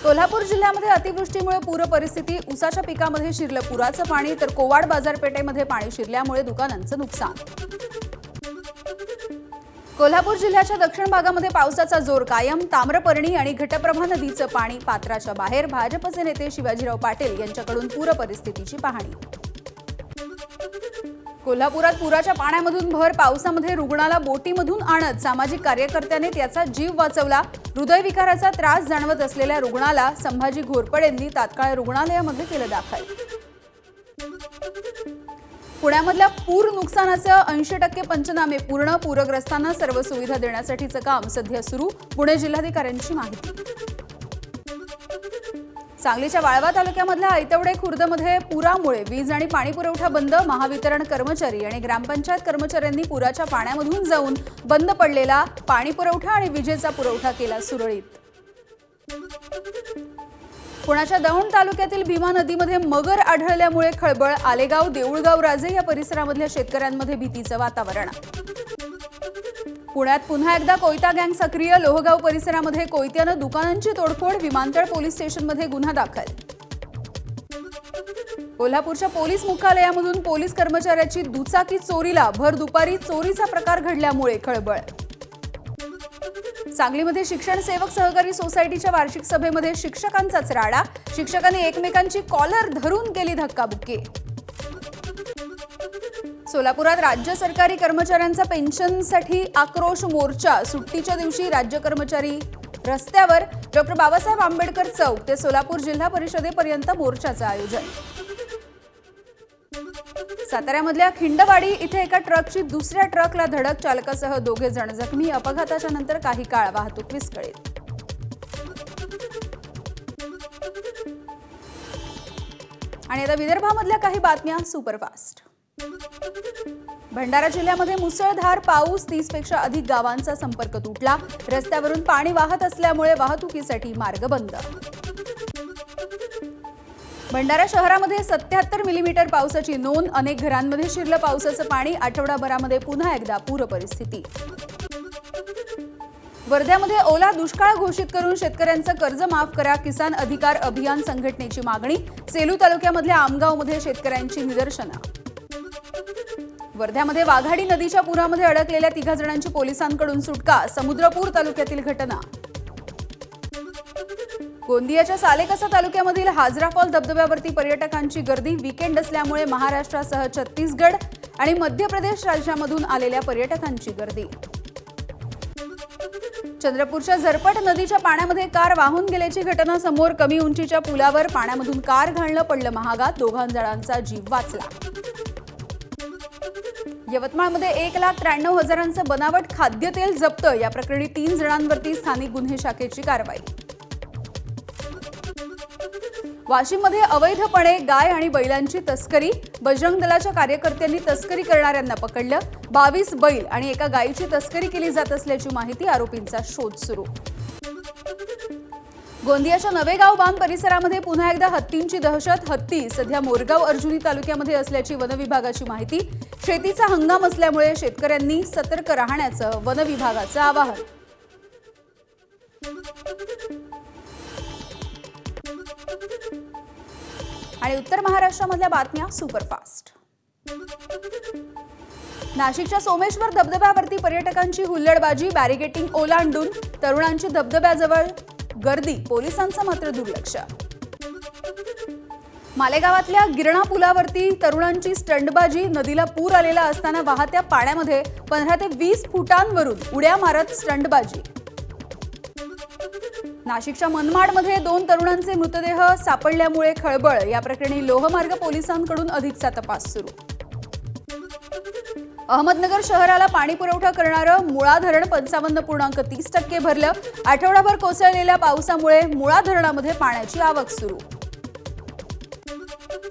कोल्हापूर जिल्ह्यामध्ये अतिवृष्टीमुळे पूर परिस्थिती, ऊसाच्या पिकामध्ये शिरलं पुराचं पाणी, तर कोवाड बाजारपेठेमध्ये पाणी शिरल्यामुळे दुकानांचं नुकसान। कोल्हापूर जिल्ह्याच्या दक्षिण भागामध्ये पावसाचा जोर कायम, ताम्रपर्णी आणि घटप्रभा नदीचं पाणी पात्राच्या बाहेर। भाजपचे नेते शिवाजीराव पाटील यांच्याकडून पूर परिस्थितीची पाहणी। कोल्हापुरात पुराच्या पाण्यामधून भर, पावसामध्ये रुग्णाला बोटीमधून आणत सामाजिक कार्यकर्त्याने त्याचा जीव वाचवला। हृदयविकाराचा त्रास जाणवत असलेल्या रुग्णाला संभाजी घोरपडेंनी तात्काळ रुग्णालयामध्ये केलं दाखल। पुण्यामधल्या पूर नुकसानाचे 80% पंचनामे पूर्ण, पूरग्रस्तांना सर्व सुविधा देण्यासाठीचं काम सध्या सुरू। पुणे जिल्हाधिकाऱ्यांची माहिती। सांगलीच्या वाळवा तालुक्यामधल्या ऐतवडे खुर्दमध्ये पुरामुळे वीज आणि पाणी पुरवठा बंद। महावितरण कर्मचारी आणि ग्रामपंचायत कर्मचाऱ्यांनी पुराच्या पाण्यामधून जाऊन बंद पडलेला पाणी पुरवठा आणि विजेचा पुरवठा केला सुरळीत। पुण्याच्या दौंड तालुक्यातील भीमा नदीमध्ये मगर आढळल्यामुळे खळबळ। आलेगाव, देऊळगाव राजे या परिसरामधल्या शेतकऱ्यांमध्ये भीतीचं वातावरण। पुण्यात पुन्हा एकदा कोयता गँग सक्रिय। लोहगाव परिसरामध्ये कोयत्यानं दुकानांची तोडफोड। विमानतळ पोलीस स्टेशनमध्ये गुन्हा दाखल। कोल्हापूरच्या पोलीस मुख्यालयामधून पोलीस कर्मचाऱ्याची दुचाकी चोरीला, भर दुपारी चोरीचा प्रकार घडल्यामुळे खळबळ। सांगलीमध्ये शिक्षण सेवक सहकारी सोसायटीच्या वार्षिक सभेमध्ये शिक्षकांचाच राडा। शिक्षकांनी एकमेकांची कॉलर धरून केली धक्काबुक्की। सोलापुरात राज्य सरकारी कर्मचाऱ्यांचा पेन्शनसाठी आक्रोश मोर्चा। सुट्टीच्या दिवशी राज्य कर्मचारी रस्त्यावर। डॉक्टर बाबासाहेब आंबेडकर चौक ते सोलापूर जिल्हा परिषदेपर्यंत मोर्चाचं आयोजन। साताऱ्यामधल्या खिंडवाडी इथे एका ट्रकची दुसऱ्या ट्रकला धडक, चालकासह 2 जण जखमी। अपघाताच्या नंतर काही काळ वाहतूक विस्कळीत। आणि आता विदर्भामधल्या काही बातम्या सुपरफास्ट। भंडारा जिल्ह्यामध्ये मुसळधार पाऊस, 30 पेक्षा अधिक गावांचा संपर्क तुटला। रस्त्यावरून पाणी वाहत असल्यामुळे वाहतुकीसाठी मार्ग बंद। भंडारा शहरामध्ये 77 मिलीमीटर पावसाची नोंद। अनेक घरांमध्ये शिरलं पावसाचं पाणी। आठवडाभरामध्ये पुन्हा एकदा पूर परिस्थिती। वर्ध्यामध्ये ओला दुष्काळ घोषित करून शेतकऱ्यांचं कर्ज माफ करा, किसान अधिकार अभियान संघटनेची मागणी। सेलू तालुक्यामधल्या आमगावमध्ये शेतकऱ्यांची निदर्शनं। वर्ध्यामध्ये वाघाडी नदीच्या पुरामध्ये अडकलेल्या 3 जणांची पोलिसांकडून सुटका। समुद्रपूर तालुक्यातील घटना। गोंदियाच्या सालेकसा तालुक्यामधील हाजरा फॉल धबधब्यावरती पर्यटकांची गर्दी। वीकेंड असल्यामुळे महाराष्ट्रासह छत्तीसगड आणि मध्य प्रदेश राज्यामधून आलेल्या पर्यटकांची गर्दी। चंद्रपूरच्या झरपट नदीच्या पाण्यामध्ये कार वाहून गेल्याची घटना समोर। कमी उंचीच्या पुलावर पाण्यामधून कार घालणं पडलं महागात। 2 जणांचा जीव वाचला। यवतमाळमध्ये 1,93,000चं बनावट खाद्यतेल जप्त। या प्रकरणी 3 जणांवरती स्थानिक गुन्हे शाखेची कारवाई। वाशिममध्ये अवैधपणे गाय आणि बैलांची तस्करी। बजरंग दलाच्या कार्यकर्त्यांनी तस्करी करणाऱ्यांना पकडलं। 22 बैल आणि एका गायीची तस्करी केली जात असल्याची माहिती। आरोपींचा शोध सुरू। गोंदियाच्या नवेगाव बांध परिसरामध्ये पुन्हा एकदा हत्तींची दहशत। हत्ती सध्या मोरगाव अर्जुनी तालुक्यामध्ये असल्याची वन विभागाची माहिती। शेतीचा हंगाम असल्यामुळे शेतकऱ्यांनी सतर्क राहण्याचं वन विभागाचं आवाहन। आणि उत्तर महाराष्ट्रामधल्या बातम्या सुपरफास्ट। नाशिकच्या सोमेश्वर धबधब्यावरती पर्यटकांची हुल्लडबाजी। बॅरिगेटिंग ओलांडून तरुणांची धबधब्याजवळ गर्दी, पोलिसांचं मात्र दुर्लक्ष। मालेगावातल्या गिरणा पुलावरती तरुणांची स्टंटबाजी। नदीला पूर आलेला असताना वाहत्या पाण्यामध्ये 15 ते 20 फुटांवरून उड्या मारत स्टंटबाजी। नाशिकच्या मनमाडमध्ये 2 तरुणांचे मृतदेह सापडल्यामुळे खळबळ। या प्रकरणी लोहमार्ग पोलिसांकडून अधिकचा तपास सुरू। अहमदनगर शहराला पाणी पुरवठा करणारं मुळा धरण 55.30% भरलं। आठवडाभर कोसळलेल्या पावसामुळे मुळा धरणामध्ये पाण्याची आवक सुरू।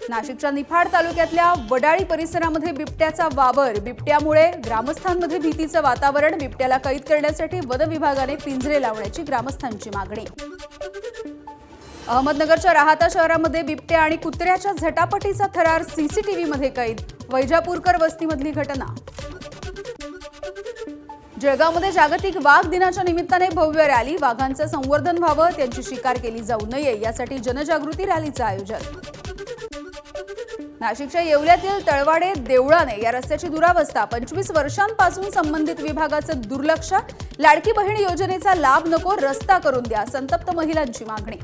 नाशिकच्या निफाड तालुक्यातल्या वडाळी परिसरामध्ये बिबट्याचा वावर। बिबट्यामुळे ग्रामस्थांमध्ये भीतीचं वातावरण। बिबट्याला कैद करण्यासाठी वन विभागाने पिंजरे लावण्याची ग्रामस्थांची मागणी। अहमदनगरच्या राहाता शहरामध्ये बिबट्या आणि कुत्र्याच्या झटापटीचा थरार। सीसीटीव्हीमध्ये कैद। वैजापूरकर वस्तीमधली घटना। जळगावमध्ये जागतिक वाघ दिनाच्या निमित्ताने भव्य रॅली, वाघांचं संवर्धन व्हावं, त्यांची शिकार केली जाऊ नये यासाठी जनजागृती रॅलीचं आयोजन. नाशिकच्या येवल्यातील तळवाडे देवळाने या रस्त्याची दुरावस्था, 25 वर्षांपासून संबंधित विभागाचं दुर्लक्ष, लाडकी बहीण योजनेचा लाभ नको, रस्ता करून द्या, संतप्त महिलांची मागणी.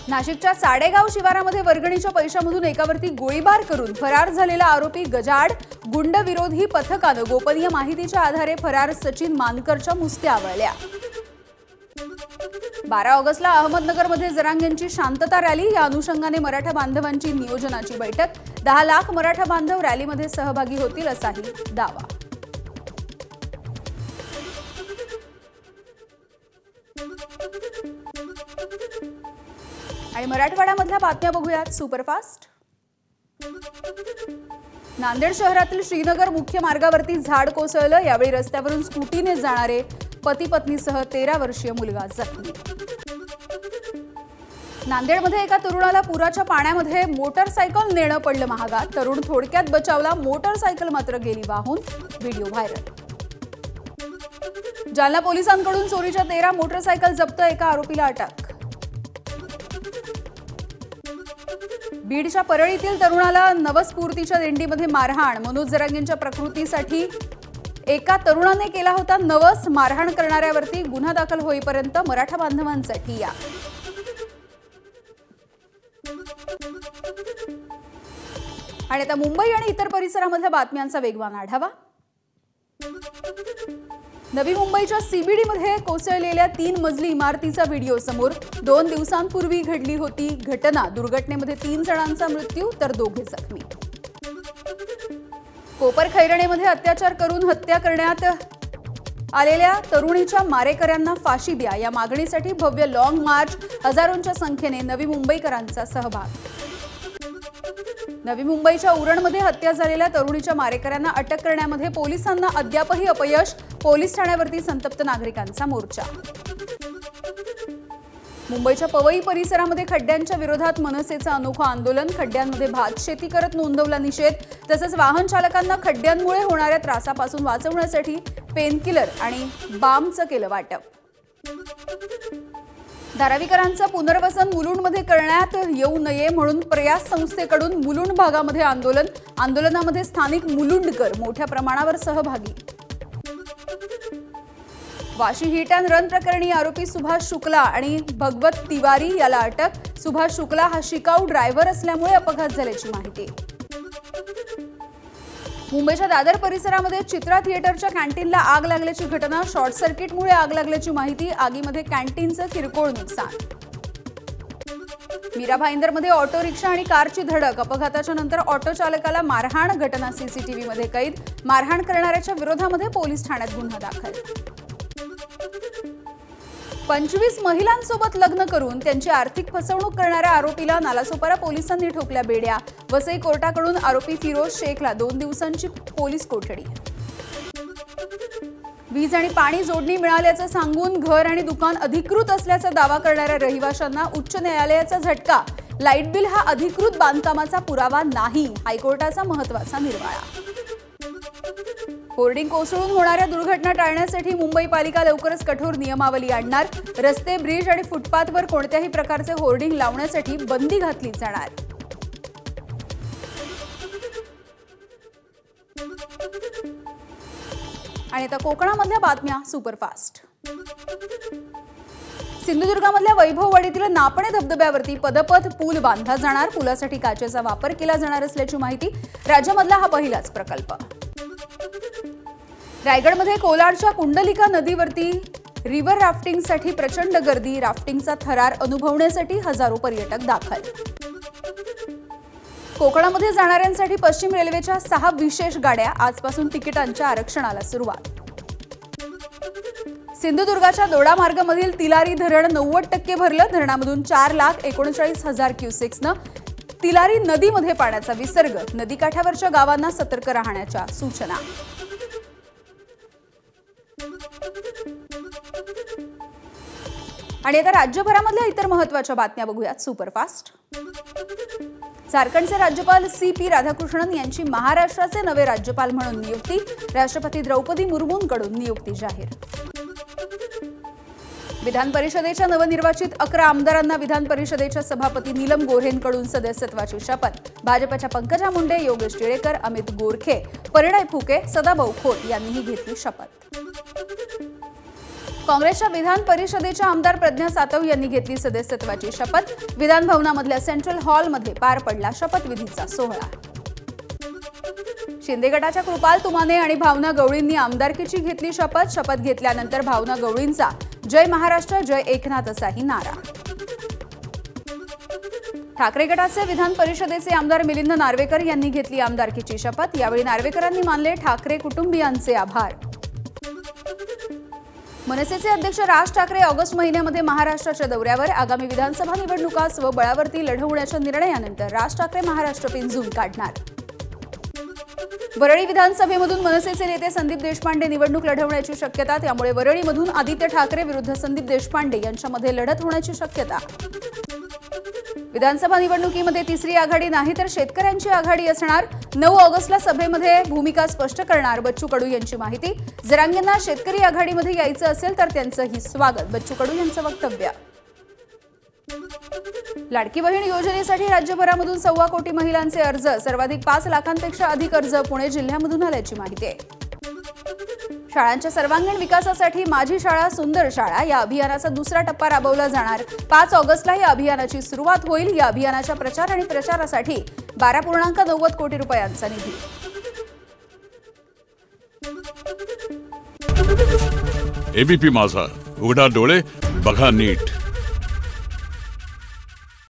नाशिकच्या साडेगाव शिवारामध्ये वर्गणीच्या पैशामधून एकावरती गोळीबार करून फरार झालेला आरोपी गजाड, गुंड विरोधी पथकानं गोपनीय माहितीच्या आधारे फरार सचिन मानकरच्या मुसक्या आवळल्या. 12 ऑगस्टला अहमदनगरमध्ये जरांगेंची शांतता रॅली, या अनुषंगाने मराठा बांधवांची नियोजनाची बैठक, 10 लाख मराठा बांधव रॅलीमध्ये सहभागी होतील असाही दावा. आणि मराठवाड्यामधल्या बातम्या बघूयात सुपरफास्ट. नांदेड शहरातील श्रीनगर मुख्य मार्गावरती झाड कोसळलं, यावेळी रस्त्यावरून स्कूटीने जाणारे पती पत्नीसह 13 वर्षीय मुलगा जखमी. नांदेडमध्ये एका तरुणाला पुराच्या पाण्यामध्ये मोटरसायकल नेणं पडलं महागात, तरुण थोडक्यात बचावला, मोटरसायकल मात्र गेली वाहून, व्हिडिओ व्हायरल. जालना पोलिसांकडून चोरीच्या 13 मोटरसायकल जप्त, एका आरोपीला अटक. बीडच्या परळीतील तरुणाला नवस्फूर्तीच्या दिंडीमध्ये मारहाण, मनोज जरांगेंच्या प्रकृतीसाठी एका तरुणाने केला होता नवस, मारहाण करणाऱ्यावरती गुन्हा दाखल होईपर्यंत मराठा बांधवांसाठी या. आणि आता मुंबई आणि इतर परिसरामधल्या बातम्यांचा वेगवान आढावा. नवी मुंबईच्या सीबीडीमध्ये कोसळलेल्या 3 मजली इमारतीचा व्हिडिओ समोर. 2 दिवसांपूर्वी घडली होती घटना, दुर्घटनेमध्ये 3 जणांचा मृत्यू तर 2 जखमी. कोपर खैरणेमध्ये अत्याचार करून हत्या करण्यात आलेल्या तरुणीच्या मारेकऱ्यांना फाशी द्या, या मागणीसाठी भव्य लॉंग मार्च, हजारोंच्या संख्येने नवी मुंबईकरांचा सहभाग. नवी मुंबईच्या उरणमध्ये हत्या झालेल्या तरुणीच्या मारेकऱ्यांना अटक करण्यामध्ये पोलिसांना अद्यापही अपयश, पोलीस ठाण्यावरती संतप्त नागरिकांचा मोर्चा. मुंबईच्या पवई परिसरामध्ये खड्ड्यांच्या विरोधात मनसेचं अनोखं आंदोलन, खड्ड्यांमध्ये भात शेती करत नोंदवला निषेध, तसंच वाहन चालकांना खड्ड्यांमुळे होणाऱ्या त्रासापासून वाचवण्यासाठी पेनकिलर आणि बामचं केलं वाटप. धारावीकरांचं पुनर्वसन मुलुंडमध्ये करण्यात येऊ नये म्हणून प्रयास संस्थेकडून मुलुंड भागामध्ये आंदोलन, आंदोलनामध्ये स्थानिक मुलुंडकर मोठ्या प्रमाणावर सहभागी. वाशी हिट अँड रन प्रकरणी आरोपी सुभाष शुक्ला आणि भगवत तिवारी याला अटक. सुभाष शुक्ला हा शिकाऊ ड्रायव्हर असल्यामुळे अपघात झाल्याची माहिती. मुंबईच्या दादर परिसरामध्ये चित्रा थिएटरच्या कॅन्टीनला आग लागल्याची घटना, शॉर्ट सर्किटमुळे आग लागल्याची माहिती, आगीमध्ये कॅन्टीनचं किरकोळ नुकसान. मीरा भाईंदरमध्ये ऑटो रिक्षा आणि कारची धडक, अपघाताच्या नंतर ऑटो चालकाला मारहाण, घटना सीसीटीव्हीमध्ये कैद, मारहाण करणाऱ्याच्या विरोधामध्ये पोलीस ठाण्यात गुन्हा दाखल. 25 महिलांसोबत लग्न करून त्यांची आर्थिक फसवणूक करणाऱ्या आरोपीला नालासोपारा पोलिसांनी ठोकल्या बेड्या, वसई कोर्टाकडून आरोपी फिरोज शेखला 2 दिवसांची पोलीस कोठडी. वीज आणि पाणी जोडणी मिळाल्याचं सांगून घर आणि दुकान अधिकृत असल्याचा दावा करणाऱ्या रहिवाशांना उच्च न्यायालयाचा झटका, लाईट बिल हा अधिकृत बांधकामाचा पुरावा नाही, हायकोर्टाचा महत्त्वाचा निर्वाळा. होर्डिंग कोसळून होणाऱ्या दुर्घटना टाळण्यासाठी मुंबई पालिका लवकरच कठोर नियमावली आणणार, रस्ते, ब्रिज आणि फुटपाथवर कोणत्याही प्रकारचे होर्डिंग लावण्यासाठी बंदी घातली जाणार. आणि आता कोकणामधल्या बातम्या सुपरफास्ट. सिंधुदुर्गामधल्या वैभववाडीतील नापणे धबधब्यावरती पदपथ पूल बांधला जाणार, पुलासाठी काचेचा वापर केला जाणार असल्याची माहिती. राज्यामधला हा पहिलाच प्रकल्प. रायगडमध्ये कोलाडच्या कुंडलिका नदीवरती रिव्हर राफ्टिंगसाठी प्रचंड गर्दी, राफ्टिंगचा थरार अनुभवण्यासाठी हजारो पर्यटक दाखल. कोकणामध्ये जाणाऱ्यांसाठी पश्चिम रेल्वेच्या 6 विशेष गाड्या, आजपासून तिकिटांच्या आरक्षणाला सुरुवात. सिंधुदुर्गाच्या दोडा मार्गामधील तिलारी धरण 90% भरलं, धरणामधून 4,39,000 क्युसेक्सनं तिलारी नदीमध्ये पाण्याचा विसर्ग, नदीकाठावरच्या गावांना सतर्क राहण्याच्या सूचना. आणि आता राज्यभरामधल्या इतर महत्त्वाच्या बातम्या बघूयात सुपरफास्ट. झारखंडचे राज्यपाल CP राधाकृष्णन यांची महाराष्ट्राचे नवे राज्यपाल म्हणून नियुक्ती, राष्ट्रपती द्रौपदी मुर्मूंकडून नियुक्ती जाहीर। विधान परिषदेच्या नवनिर्वाचित 11 आमदारांना विधान परिषदेच्या सभापती नीलम गोऱ्हेंकडून सदस्यत्वाची शपथ। भाजपच्या पंकजा मुंडे, योगेश टिळेकर, अमित गोरखे, परिणय फुके, सदाभाऊ खोत यांनीही घेतली शपथ। काँग्रेसच्या विधान परिषदेच्या आमदार प्रज्ञा सातव यांनी घेतली सदस्यत्वाची शपथ। विधान भवनामधल्या सेंट्रल हॉलमध्ये पार पडला शपथविधीचा सोहळा। शिंदे गटाच्या कृपाल तुमाने आणि भावना गवळींनी आमदारकीची घेतली शपथ। शपथ घेतल्यानंतर भावना गवळींचा जय महाराष्ट्र, जय एकनाथ असाही नारा। ठाकरे गटाचे विधान परिषदेचे आमदार मिलिंद नार्वेकर यांनी घेतली आमदारकीची शपथ। यावेळी नार्वेकरांनी मानले ठाकरे कुटुंबियांचे आभार। मनसेचे अध्यक्ष राज ठाकरे ऑगस्ट महिन्यामध्ये महाराष्ट्राच्या दौऱ्यावर। आगामी विधानसभा निवडणुका स्वबळावरती लढवण्याच्या निर्णयानंतर राज ठाकरे महाराष्ट्र पिंजून काढणार। वरळी विधानसभेमधून मनसेचे नेते संदीप देशपांडे निवडणूक लढवण्याची शक्यता, त्यामुळे वरळीमधून आदित्य ठाकरे विरुद्ध संदीप देशपांडे यांच्यामध्ये लढत होण्याची शक्यता। विधानसभा निवडणुकीमध्ये तिसरी आघाडी नाही तर शेतकऱ्यांची आघाडी असणार। 9 ऑगस्टला सभेमध्ये भूमिका स्पष्ट करणार बच्चू कडू यांची माहिती। जरांगेंना शेतकरी आघाडीमध्ये यायचं असेल तर त्यांचंही स्वागत, बच्चू कडू यांचं वक्तव्य। लाडकी बहीण योजनेसाठी राज्यभरामधून 1.25 कोटी महिलांचे अर्ज, सर्वाधिक 5 लाखांपेक्षा अधिक अर्ज पुणे जिल्ह्यामधून आल्याची माहिती आहे। शाळांच्या सर्वांगीण विकासासाठी माझी शाळा सुंदर शाळा या अभियानाचा दुसरा टप्पा राबवला जाणार। 5 ऑगस्टला या अभियानाची सुरुवात होईल। या अभियानाच्या प्रचार आणि प्रचारासाठी 12.90 कोटी रुपयांचा निधी। एबीपी माझा, उघडा डोळे बघा नीट।